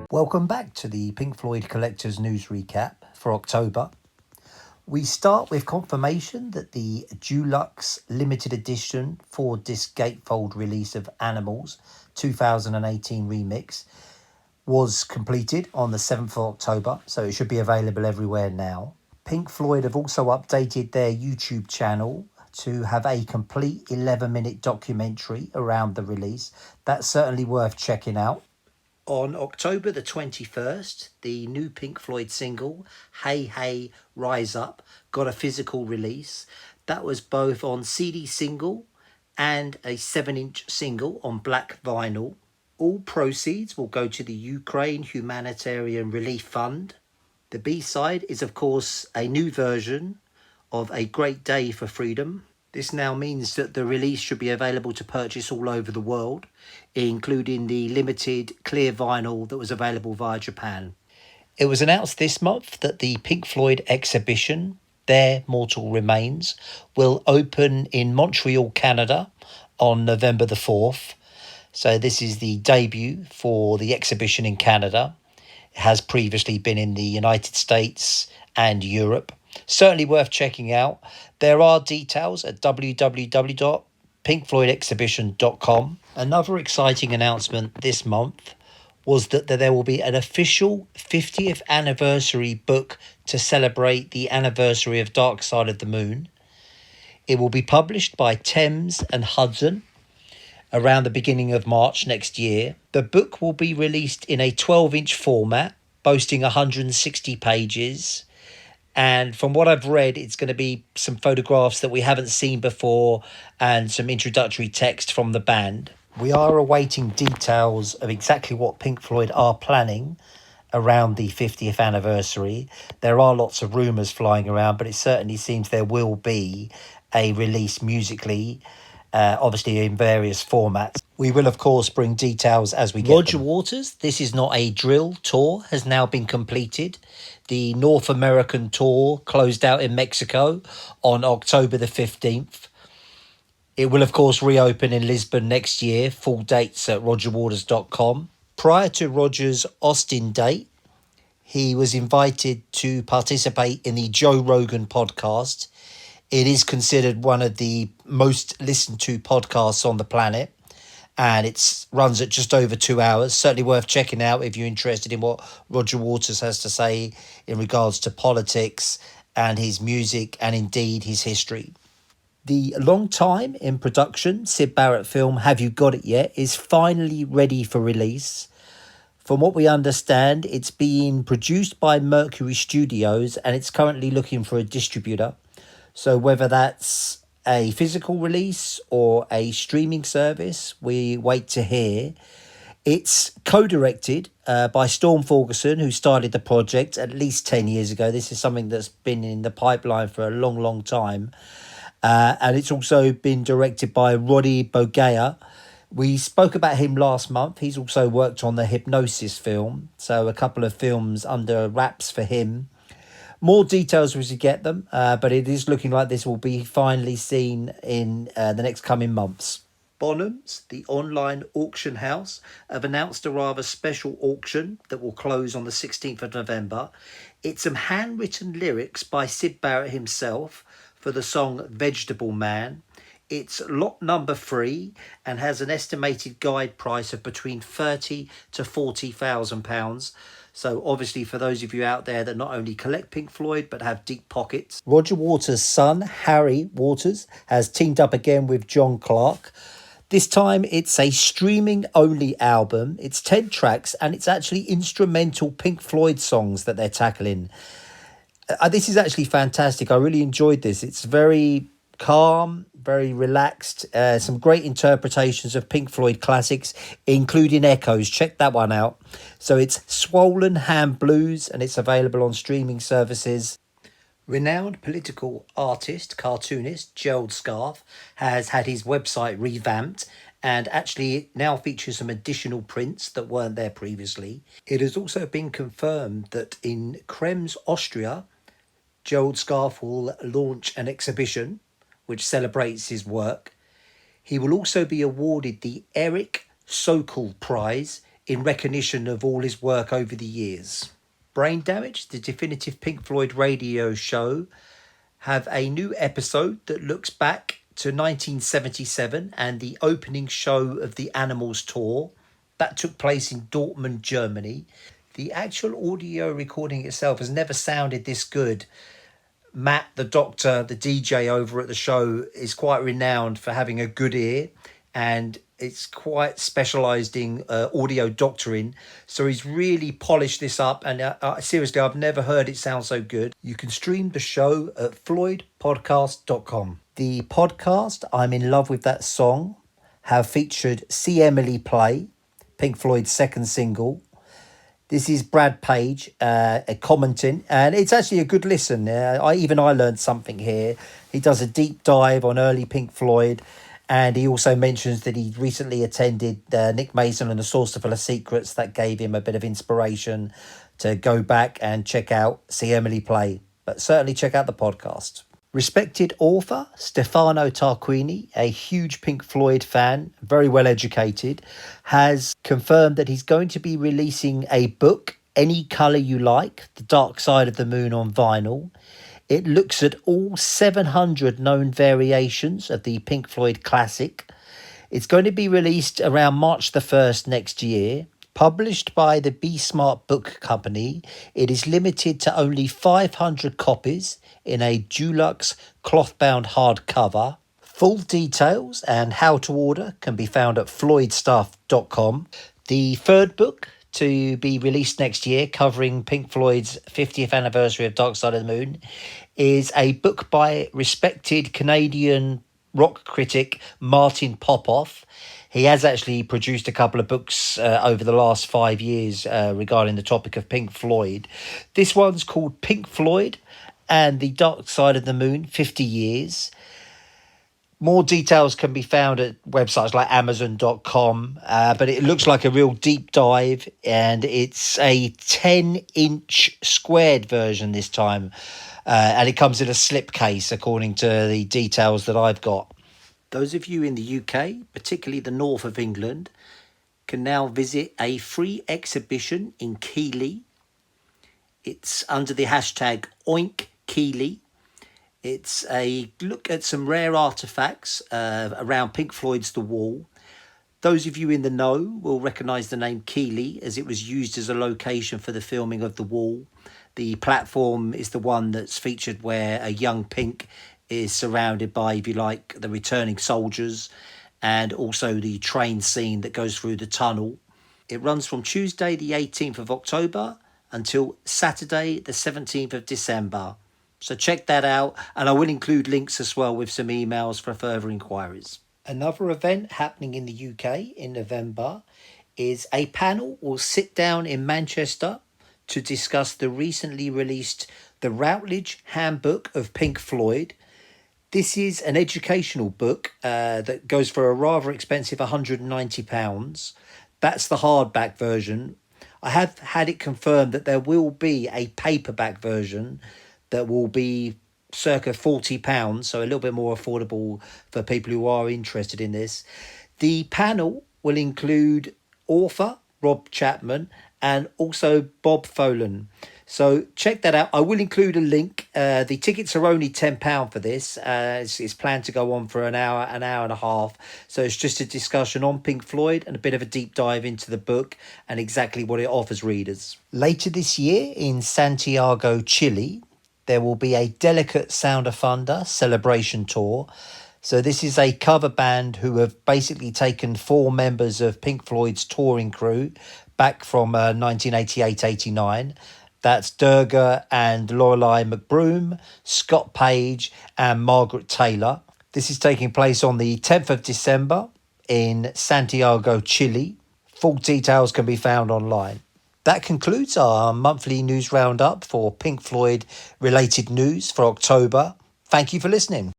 Welcome back to the Pink Floyd Collectors News Recap for October. We start with confirmation that the Deluxe Limited Edition 4-disc gatefold release of Animals 2018 remix was completed on the 7th of October, so it should be available everywhere now. Pink Floyd have also updated their YouTube channel to have a complete 11-minute documentary around the release. That's certainly worth checking out. On October the 21st, the new Pink Floyd single, Hey Hey Rise Up, got a physical release. That was both on CD single and a 7-inch single on black vinyl. All proceeds will go to the Ukraine Humanitarian Relief Fund. The B-side is, of course, a new version of A Great Day for Freedom. This now means that the release should be available to purchase all over the world, including the limited clear vinyl that was available via Japan. It was announced this month that the Pink Floyd exhibition, Their Mortal Remains, will open in Montreal, Canada on November the 4th. So this is the debut for the exhibition in Canada. It has previously been in the United States and Europe. Certainly worth checking out. There are details at www.pinkfloydexhibition.com. Another exciting announcement this month was that there will be an official 50th anniversary book to celebrate the anniversary of Dark Side of the Moon. It will be published by Thames and Hudson around the beginning of March next year. The book will be released in a 12-inch format, boasting 160 pages. And from what I've read, it's going to be some photographs that we haven't seen before and some introductory text from the band. We are awaiting details of exactly what Pink Floyd are planning around the 50th anniversary. There are lots of rumours flying around, but it certainly seems there will be a release musically, obviously in various formats. We will, of course, bring details as we get Roger them. Waters, This Is Not a Drill tour has now been completed. The North American tour closed out in Mexico on October the 15th. It will, of course, reopen in Lisbon next year. Full dates at rogerwaters.com. Prior to Roger's Austin date, he was invited to participate in the Joe Rogan podcast. It is considered one of the most listened to podcasts on the planet, and it runs at just over 2 hours. Certainly worth checking out if you're interested in what Roger Waters has to say in regards to politics and his music and indeed his history. The long time in production Syd Barrett film Have You Got It Yet is finally ready for release. From what we understand, it's being produced by Mercury Studios and it's currently looking for a distributor. So whether that's a physical release or a streaming service, we wait to hear. It's co-directed by Storm Ferguson, who started the project at least 10 years ago. This is something that's been in the pipeline for a long, long time. And it's also been directed by Roddy Bogea. We spoke about him last month. He's also worked on the Hypnosis film. So a couple of films under wraps for him. More details as we get them, but it is looking like this will be finally seen in the next coming months. Bonhams, the online auction house, have announced a rather special auction that will close on the 16th of November. It's some handwritten lyrics by Syd Barrett himself for the song Vegetable Man. It's lot number 3 and has an estimated guide price of between £30,000 to £40,000. So obviously for those of you out there that not only collect Pink Floyd but have deep pockets. Roger Waters' son, Harry Waters, has teamed up again with John Clark. This time it's a streaming-only album. It's 10 tracks and it's actually instrumental Pink Floyd songs that they're tackling. This is actually fantastic. I really enjoyed this. It's very calm, very relaxed. Some great interpretations of Pink Floyd classics, including Echoes. Check that one out. So it's Swollen Hand Blues and it's available on streaming services. Renowned political artist, cartoonist Gerald Scarfe has had his website revamped and actually it now features some additional prints that weren't there previously. It has also been confirmed that in Krems, Austria, Gerald Scarfe will launch an exhibition which celebrates his work. He will also be awarded the Eric Sokol Prize in recognition of all his work over the years. Brain Damage, the definitive Pink Floyd radio show, have a new episode that looks back to 1977 and the opening show of the Animals tour. That took place in Dortmund, Germany. The actual audio recording itself has never sounded this good. Matt, the doctor, the DJ over at the show, is quite renowned for having a good ear, and it's quite specialised in audio doctoring. So he's really polished this up, and seriously, I've never heard it sound so good. You can stream the show at floydpodcast.com. The podcast, I'm in Love with That Song, have featured See Emily Play, Pink Floyd's second single. This is Brad Page commenting, and it's actually a good listen. I learned something here. He does a deep dive on early Pink Floyd, and he also mentions that he recently attended Nick Mason and the Saucer Full of Secrets. That gave him a bit of inspiration to go back and check out See Emily Play. But certainly check out the podcast. Respected author Stefano Tarquini, a huge Pink Floyd fan, very well educated, has confirmed that he's going to be releasing a book, Any Colour You Like, The Dark Side of the Moon on vinyl. It looks at all 700 known variations of the Pink Floyd classic. It's going to be released around March the 1st next year. Published by the Be Smart Book Company, it is limited to only 500 copies in a Dulux cloth-bound hardcover. Full details and how to order can be found at floydstuff.com. The third book to be released next year, covering Pink Floyd's 50th anniversary of Dark Side of the Moon, is a book by respected Canadian rock critic Martin Popoff. He has actually produced a couple of books over the last 5 years regarding the topic of Pink Floyd. This one's called Pink Floyd and the Dark Side of the Moon, 50 Years. More details can be found at websites like Amazon.com, but it looks like a real deep dive, and it's a 10-inch squared version this time, and it comes in a slipcase according to the details that I've got. Those of you in the UK, particularly the north of England, can now visit a free exhibition in Keighley. It's under the hashtag Oink Keighley. It's a look at some rare artefacts around Pink Floyd's The Wall. Those of you in the know will recognise the name Keighley, as it was used as a location for the filming of The Wall. The platform is the one that's featured where a young Pink is surrounded by, if you like, the returning soldiers, and also the train scene that goes through the tunnel. It runs from Tuesday the 18th of October until Saturday the 17th of December. So check that out, and I will include links as well with some emails for further inquiries. Another event happening in the UK in November is a panel will sit down in Manchester to discuss the recently released The Routledge Handbook of Pink Floyd. This is an educational book that goes for a rather expensive £190. That's the hardback version. I have had it confirmed that there will be a paperback version that will be circa £40, so a little bit more affordable for people who are interested in this. The panel will include author Rob Chapman and also Bob Folan. So check that out. I will include a link. The tickets are only £10 for this. It's planned to go on for an hour and a half. So it's just a discussion on Pink Floyd and a bit of a deep dive into the book and exactly what it offers readers. Later this year in Santiago, Chile, there will be a Delicate Sound of Thunder celebration tour. So this is a cover band who have basically taken 4 members of Pink Floyd's touring crew back from 1988-89. That's Durga and Lorelei McBroom, Scott Page and Margaret Taylor. This is taking place on the 10th of December in Santiago, Chile. Full details can be found online. That concludes our monthly news roundup for Pink Floyd related news for October. Thank you for listening.